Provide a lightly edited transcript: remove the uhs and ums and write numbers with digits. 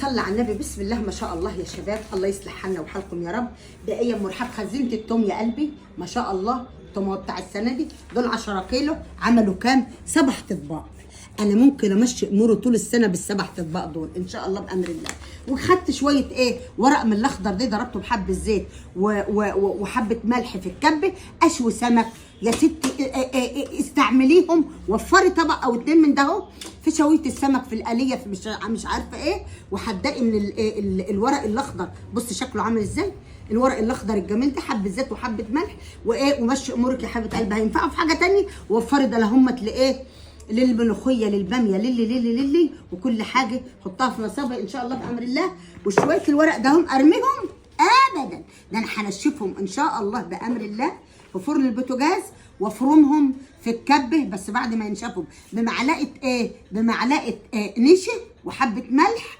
صل على النبي. بسم الله ما شاء الله يا شباب، الله يصلح حالنا وحالكم يا رب. بقيه مرحب خزينه التوم يا قلبي ما شاء الله. التوم بتاع السنه دي دول 10 كيلو، عملوا كام؟ 7 اطباق. انا ممكن امشي اموره طول السنه بالسبع اطباق دول ان شاء الله بامر الله. وخدت شويه ورق من الاخضر ده، ضربته بحبه زيت وحبه ملح في الكبه، اشوي سمك يا ستي. استعمليهم، وفري طبق او 2 من ده اهو في شويه السمك في القليه، في مش عارفه ايه، وهتضايقي من الورق الاخضر. بص شكله عامل ازاي الورق الاخضر الجميل ده، حبه زيت وحبه ملح ومشي امورك يا حبيبه قلبي. هينفعوا في حاجه ثانيه؟ وفري ده لهم للملوخيه للباميه للي وكل حاجه. حطها في مصابه ان شاء الله بامر الله. وشويه الورق ده هم ارميهم ابدا، ده انا هنشفهم ان شاء الله بامر الله في فرن البوتاجاز، وافرمهم في الكبه بس بعد ما ينشفوا بمعلقه نشا وحبه ملح